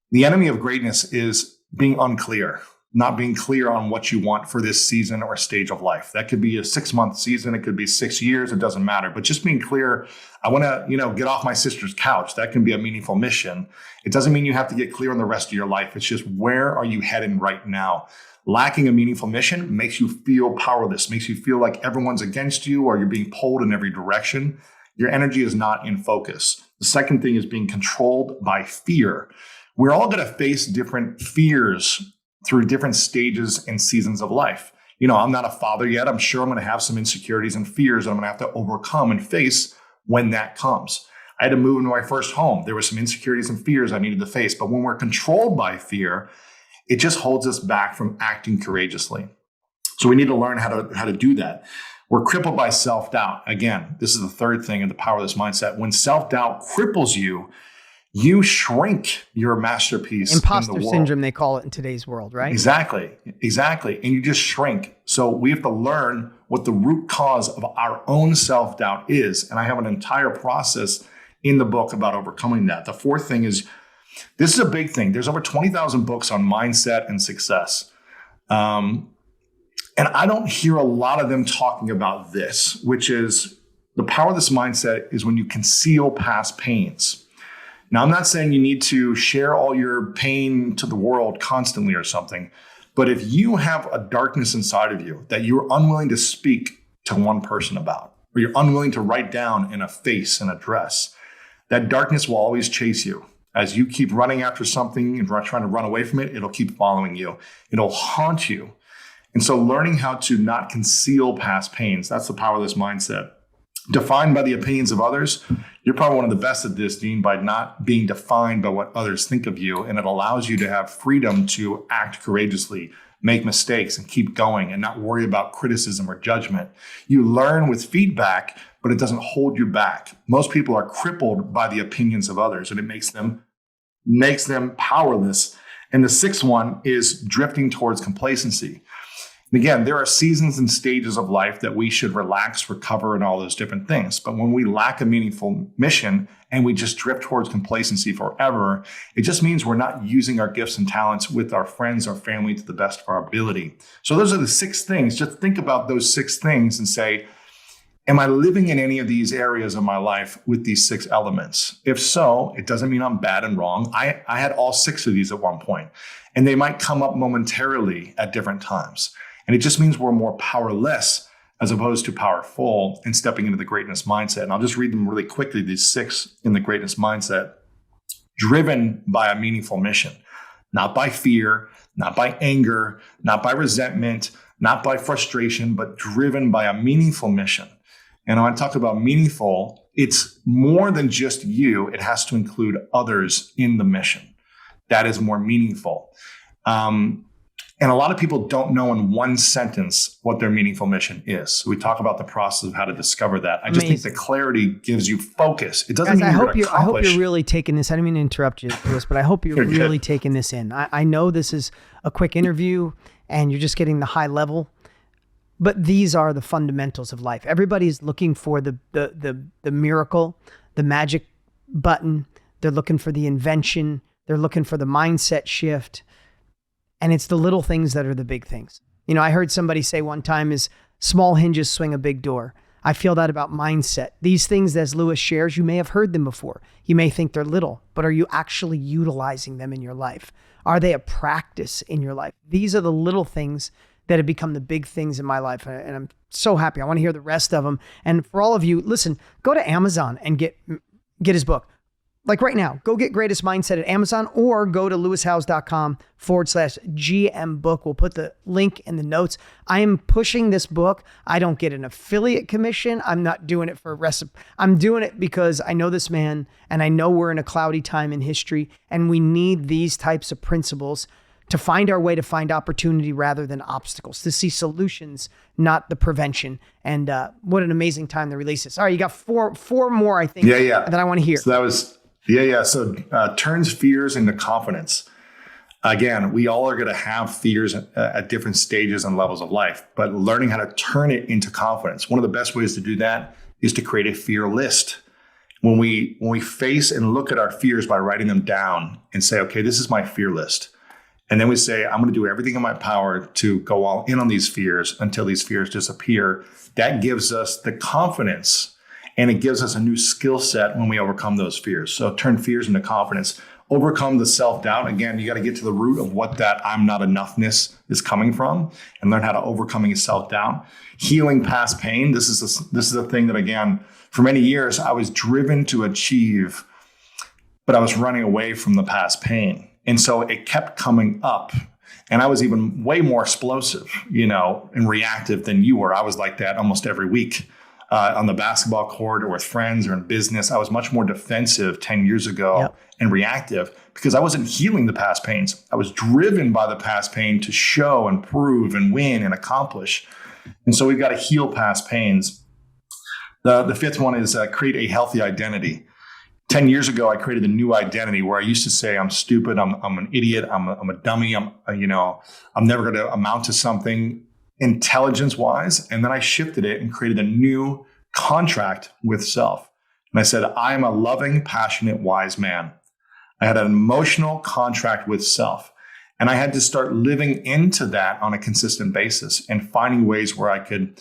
The enemy of greatness is being unclear, not being clear on what you want for this season or stage of life. That could be a 6-month season. It could be 6 years. It doesn't matter. But just being clear, I want to, get off my sister's couch. That can be a meaningful mission. It doesn't mean you have to get clear on the rest of your life. It's just, where are you heading right now? Lacking a meaningful mission makes you feel powerless, makes you feel like everyone's against you or you're being pulled in every direction. Your energy is not in focus. The second thing is being controlled by fear. We're all going to face different fears through different stages and seasons of life. I'm not a father yet. I'm sure I'm going to have some insecurities and fears that I'm going to have to overcome and face when that comes. I had to move into my first home. There were some insecurities and fears I needed to face. But when we're controlled by fear, it just holds us back from acting courageously. So we need to learn how to do that. We're crippled by self-doubt. Again, this is the third thing in the powerless mindset. When self-doubt cripples you, you shrink your masterpiece in the Imposter world. syndrome, they call it in today's world, right? Exactly. And you just shrink. So we have to learn what the root cause of our own self-doubt is. And I have an entire process in the book about overcoming that. The fourth thing is, this is a big thing. There's over 20,000 books on mindset and success. And I don't hear a lot of them talking about this, which is the power of this mindset is when you conceal past pains. Now, I'm not saying you need to share all your pain to the world constantly or something, but if you have a darkness inside of you that you're unwilling to speak to one person about, or you're unwilling to write down in a face and address, that darkness will always chase you. As you keep running after something and trying to run away from it, it'll keep following you. It'll haunt you. And so learning how to not conceal past pains, that's the power of this mindset. Defined by the opinions of others, you're probably one of the best at this, Dean, by not being defined by what others think of you. And it allows you to have freedom to act courageously, make mistakes, and keep going and not worry about criticism or judgment. You learn with feedback, but it doesn't hold you back. Most people are crippled by the opinions of others, and it makes them powerless. And the sixth one is drifting towards complacency. And again, there are seasons and stages of life that we should relax, recover, and all those different things. But when we lack a meaningful mission and we just drift towards complacency forever, it just means we're not using our gifts and talents with our friends or family to the best of our ability. So those are the 6 things. Just think about those 6 things and say, am I living in any of these areas of my life with these 6 elements? If so, it doesn't mean I'm bad and wrong. I had all 6 of these at one point, and they might come up momentarily at different times. And it just means we're more powerless as opposed to powerful and stepping into the greatness mindset. And I'll just read them really quickly, these 6 in the greatness mindset. Driven by a meaningful mission, not by fear, not by anger, not by resentment, not by frustration, but driven by a meaningful mission. And when I talk about meaningful, it's more than just you. It has to include others in the mission. That is more meaningful. And a lot of people don't know in one sentence what their meaningful mission is. So we talk about the process of how to discover that. I just think the clarity gives you focus. It doesn't mean I hope you're really taking this. I didn't mean to interrupt you, Louis, but I hope you're really taking this in. I know this is a quick interview and you're just getting the high level, but these are the fundamentals of life. Everybody's looking for the miracle, the magic button. They're looking for the invention. They're looking for the mindset shift. And it's the little things that are the big things. You know, I heard somebody say one time is small hinges swing a big door. I feel that about mindset. These things, as Louis shares, you may have heard them before. You may think they're little, but are you actually utilizing them in your life? Are they a practice in your life? These are the little things that have become the big things in my life. And I'm so happy. I want to hear the rest of them. And for all of you, listen, go to Amazon and get his book. Like right now, go get Greatest Mindset at Amazon or go to louishowes.com/GM book. We'll put the link in the notes. I am pushing this book. I don't get an affiliate commission. I'm not doing it for a recipe. I'm doing it because I know this man and I know we're in a cloudy time in history and we need these types of principles to find our way to find opportunity rather than obstacles, to see solutions, not the prevention. And what an amazing time to release this. All right, you got four more, I think, that I want to hear. So that was... Yeah. So turns fears into confidence. Again, we all are going to have fears at different stages and levels of life, but learning how to turn it into confidence. One of the best ways to do that is to create a fear list. When we face and look at our fears by writing them down and say, okay, this is my fear list. And then we say, I'm going to do everything in my power to go all in on these fears until these fears disappear. That gives us the confidence. And it gives us a new skill set when we overcome those fears. So turn fears into confidence. Overcome the self-doubt. Again, you got to get to the root of what that I'm not enoughness is coming from and learn how to overcoming self-doubt. Healing past pain. This is a thing that, again, for many years, I was driven to achieve, but I was running away from the past pain. And so it kept coming up. And I was even way more explosive, and reactive than you were. I was like that almost every week. On the basketball court or with friends or in business, I was much more defensive 10 years ago and reactive because I wasn't healing the past pains. I was driven by the past pain to show and prove and win and accomplish. And so we've got to heal past pains. The fifth one is create a healthy identity. 10 years ago, I created a new identity where I used to say, I'm stupid, I'm an idiot, I'm a dummy, I'm never going to amount to something intelligence wise. And then I shifted it and created a new contract with self. And I said, I am a loving, passionate, wise man. I had an emotional contract with self. And I had to start living into that on a consistent basis and finding ways where I could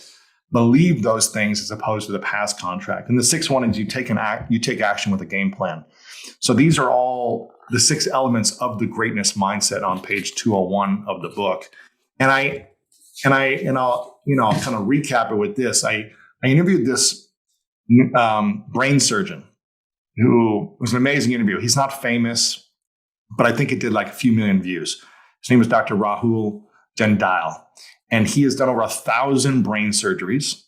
believe those things as opposed to the past contract. And the sixth one is you take action with a game plan. So these are all the 6 elements of the greatness mindset on page 201 of the book. And I'll kind of recap it with this. I interviewed this brain surgeon who was an amazing interview. He's not famous, but I think it did like a few million views. His name was Dr. Rahul Jindal. And he has done over 1,000 brain surgeries,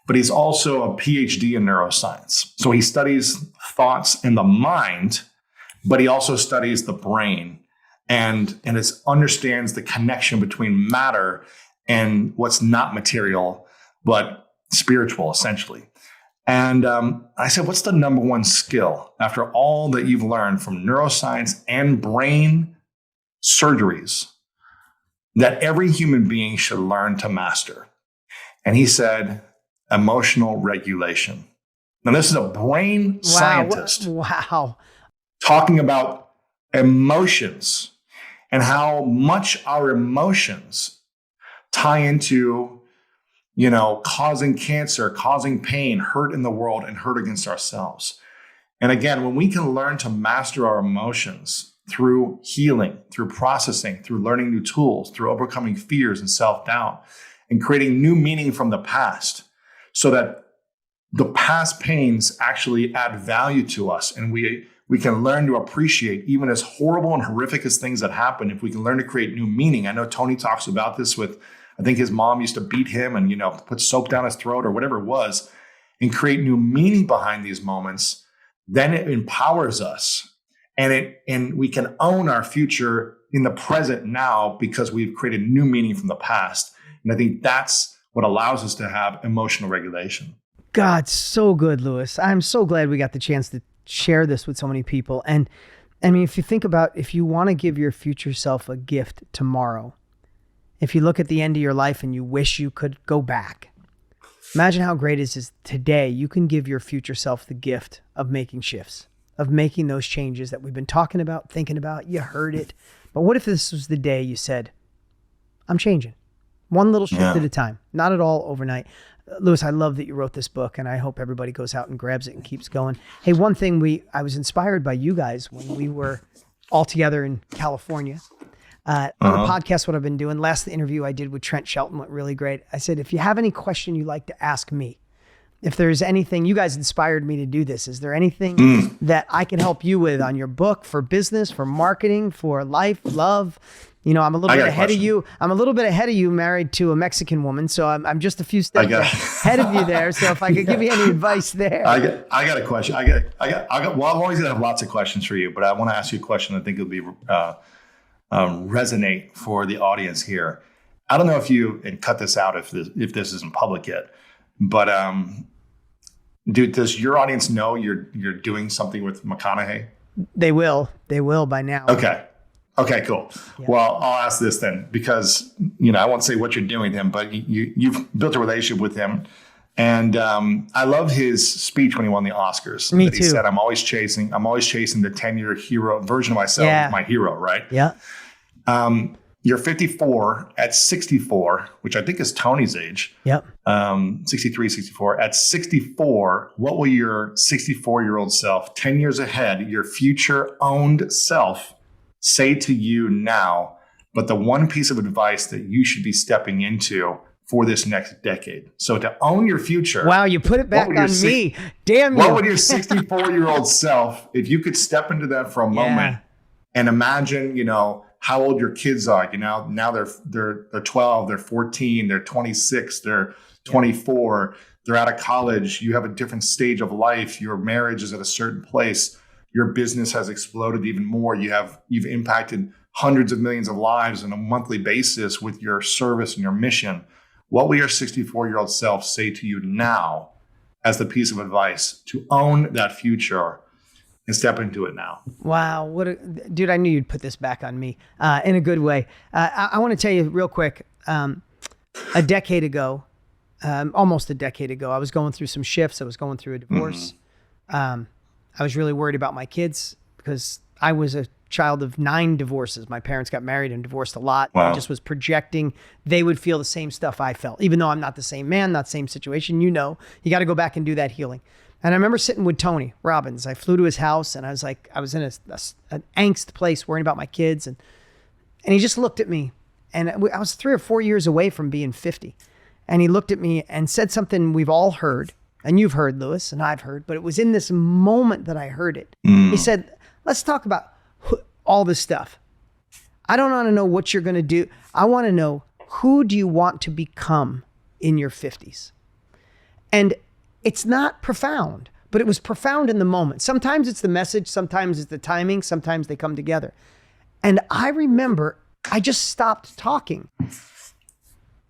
but he's also a PhD in neuroscience. So he studies thoughts in the mind, but he also studies the brain and understands the connection between matter and what's not material, but spiritual, essentially. And I said, what's the number one skill after all that you've learned from neuroscience and brain surgeries that every human being should learn to master? And he said, emotional regulation. Now, this is a brain scientist. Wow. Talking about emotions and how much our emotions tie into, causing cancer, causing pain, hurt in the world, and hurt against ourselves. And again, when we can learn to master our emotions through healing, through processing, through learning new tools, through overcoming fears and self-doubt, and creating new meaning from the past so that the past pains actually add value to us. And we can learn to appreciate even as horrible and horrific as things that happen, if we can learn to create new meaning. I know Tony talks about this with, I think his mom used to beat him and, put soap down his throat or whatever it was, and create new meaning behind these moments. Then it empowers us. And we can own our future in the present now because we've created new meaning from the past. And I think that's what allows us to have emotional regulation. God, so good, Lewis. I'm so glad we got the chance to share this with so many people. And I mean, if you think about, if you want to give your future self a gift tomorrow, if you look at the end of your life and you wish you could go back, imagine how great it is today. You can give your future self the gift of making shifts, of making those changes that we've been talking about, thinking about. You heard it. But what if this was the day you said, I'm changing one little shift at a time, not at all overnight. Lewis, I love that you wrote this book, and I hope everybody goes out and grabs it and keeps going. Hey, one thing I was inspired by you guys when we were all together in California. On the podcast, what I've been doing, last interview I did with Trent Shelton went really great. I said, if you have any question you'd like to ask me, if there's anything, you guys inspired me to do this. Is there anything that I can help you with on your book, for business, for marketing, for life, love? I'm a little bit ahead of you. I'm a little bit ahead of you, married to a Mexican woman. So I'm just a few steps ahead of you there. So if I could give you any advice there. I got a question. Well, I'm always going to have lots of questions for you, but I want to ask you a question I think it'll be resonate for the audience here. I don't know if you, and cut this out if this isn't public yet, but does your audience know you're doing something with McConaughey? They will by now. Okay, cool. Yeah. Well, I'll ask this then, because, I won't say what you're doing with him, but you've built a relationship with him. And I love his speech when he won the Oscars. Me too. He said, I'm always chasing the 10-year hero version of myself, my hero, right? Yeah. You're 54. At 64, which I think is Tony's age. Yep. 63, 64. At 64, what will your 64-year-old self, 10 years ahead, your future owned self, say to you now, but the one piece of advice that you should be stepping into for this next decade? So to own your future. Wow, you put it back on me. Damn you. What would your 64-year-old self, if you could step into that for a moment and imagine, how old your kids are, now they're 12, they're 14, they're 26, they're 24, they're out of college, you have a different stage of life, your marriage is at a certain place, your business has exploded even more. You've impacted hundreds of millions of lives on a monthly basis with your service and your mission. What will your 64-year-old self say to you now as the piece of advice to own that future and step into it now. Wow. Dude, I knew you'd put this back on me in a good way. I want to tell you real quick, a decade ago, almost a decade ago, I was going through some shifts. I was going through a divorce. I was really worried about my kids because I was a child of 9 divorces. My parents got married and divorced a lot. Wow. I just was projecting they would feel the same stuff I felt, even though I'm not the same man, not the same situation. You got to go back and do that healing. And I remember sitting with Tony Robbins. I flew to his house and I was in an angst place worrying about my kids. And he just looked at me, and I was 3 or 4 years away from being 50. And he looked at me and said something we've all heard, and you've heard, Lewis, and I've heard, but it was in this moment that I heard it. He said, let's talk about all this stuff. I don't want to know what you're going to do. I want to know, who do you want to become in your 50s? And it's not profound, but it was profound in the moment. Sometimes it's the message, sometimes it's the timing, sometimes they come together. And I remember I just stopped talking.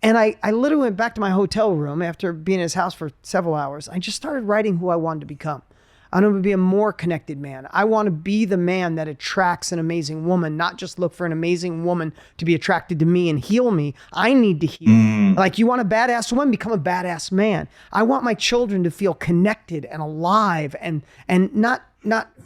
And I literally went back to my hotel room after being in his house for several hours. I just started writing who I wanted to become. I want to be a more connected man. I want to be the man that attracts an amazing woman, not just look for an amazing woman to be attracted to me and heal me. I need to heal. Like, you want a badass woman, become a badass man. I want my children to feel connected and alive and not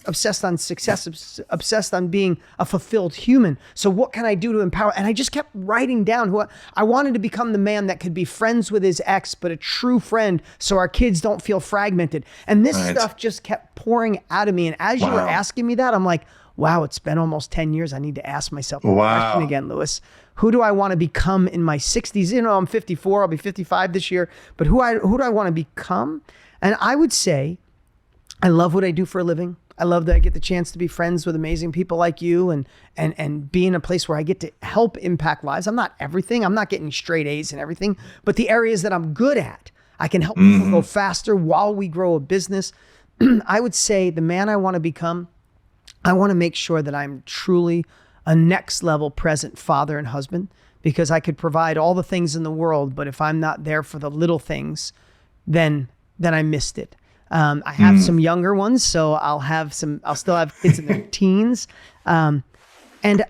obsessed on success, obsessed on being a fulfilled human. So what can I do to empower? And I just kept writing down who I wanted to become, the man that could be friends with his ex, but a true friend, so our kids don't feel fragmented. And this stuff just kept pouring out of me. And as you were asking me that, I'm like, wow, it's been almost 10 years. I need to ask myself the question again, Lewis. Who do I want to become in my 60s? You know, I'm 54, I'll be 55 this year, but who do I want to become? And I would say, I love what I do for a living. I love that I get the chance to be friends with amazing people like you and be in a place where I get to help impact lives. I'm not everything. I'm not getting straight A's and everything, but the areas that I'm good at, I can help people go faster while we grow a business. I would say the man I want to become, I want to make sure that I'm truly a next level present father and husband, because I could provide all the things in the world, but if I'm not there for the little things, then I missed it. I have some younger ones, so I'll still have kids in their teens. And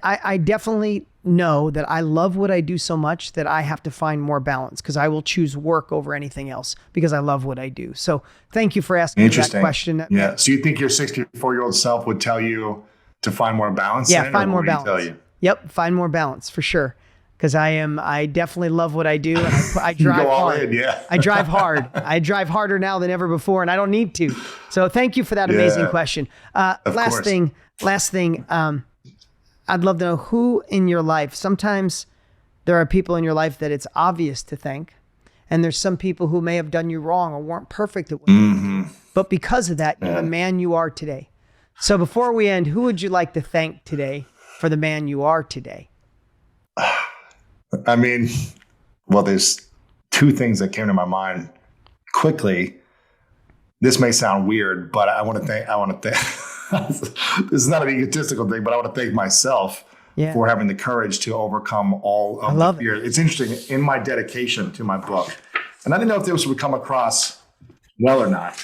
I definitely know that I love what I do so much that I have to find more balance, because I will choose work over anything else because I love what I do. So thank you for asking me that question. Yeah. So you think your 64-year-old self would tell you to find more balance? Yeah, find more balance. Yep, find more balance for sure. Because I definitely love what I do, and I drive hard. I drive hard. I drive harder now than ever before, and I don't need to. So thank you for that amazing question. Last thing. I'd love to know who in your life. Sometimes there are people in your life that it's obvious to thank, and there's some people who may have done you wrong or weren't perfect at what you do. But because of that, you're the man you are today. So before we end, who would you like to thank today for the man you are today? I mean, well, there's 2 things that came to my mind quickly. This may sound weird, but I want to thank, this is not an egotistical thing, but I want to thank myself for having the courage to overcome all of the fear. It's interesting, in my dedication to my book, and I didn't know if this would come across well or not,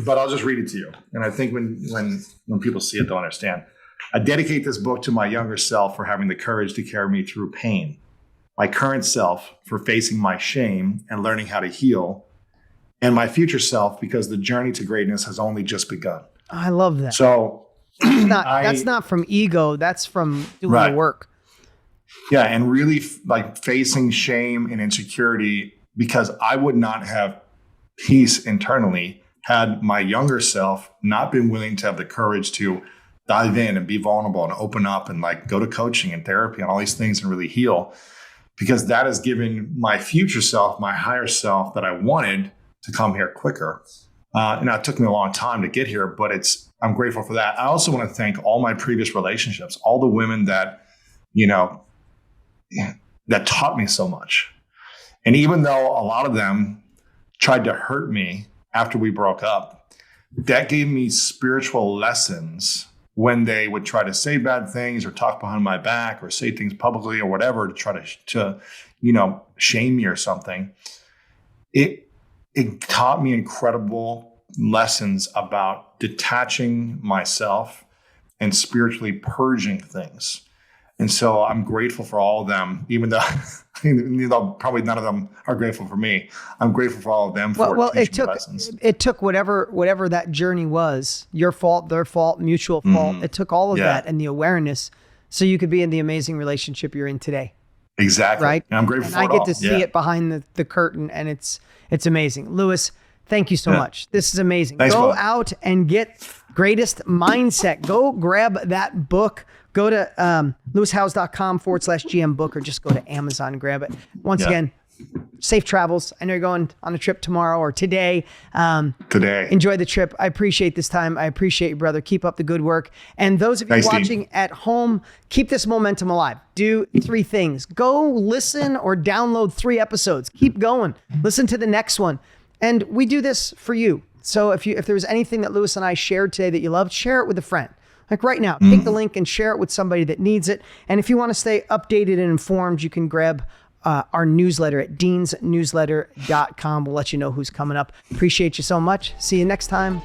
but I'll just read it to you. And I think when people see it, they'll understand. I dedicate this book to my younger self for having the courage to carry me through pain, my current self for facing my shame and learning how to heal, and my future self because the journey to greatness has only just begun. I love that. So that's not from ego. That's from doing the work. Yeah, and really facing shame and insecurity, because I would not have peace internally had my younger self not been willing to have the courage to dive in and be vulnerable and open up and go to coaching and therapy and all these things and really heal, because that has given my future self, my higher self that I wanted to come here quicker. And it took me a long time to get here, but I'm grateful for that. I also want to thank all my previous relationships, all the women that, that taught me so much. And even though a lot of them tried to hurt me after we broke up, that gave me spiritual lessons when they would try to say bad things or talk behind my back or say things publicly or whatever to try to shame me or something. It taught me incredible lessons about detaching myself and spiritually purging things. And so I'm grateful for all of them, even though probably none of them are grateful for me. I'm grateful for all of them for teaching me lessons. It took whatever that journey was, your fault, their fault, mutual fault. It took all of that and the awareness so you could be in the amazing relationship you're in today. Exactly. Right. And I'm grateful for it I get all. to see it behind the curtain, and it's amazing. Lewis, thank you so much. This is amazing. Thanks, Go Bob. out and get Greatest Mindset. Go grab that book. Go to lewishowes.com/GM book, or just go to Amazon and grab it. Once again, safe travels. I know you're going on a trip tomorrow or today. Today. Enjoy the trip. I appreciate this time. I appreciate you, brother. Keep up the good work. And those of you watching at home, keep this momentum alive. Do 3 things. Go listen or download 3 episodes. Keep going. Listen to the next one. And we do this for you. So if there was anything that Lewis and I shared today that you loved, share it with a friend. Like right now, take the link and share it with somebody that needs it. And if you want to stay updated and informed, you can grab our newsletter at deansnewsletter.com. We'll let you know who's coming up. Appreciate you so much. See you next time.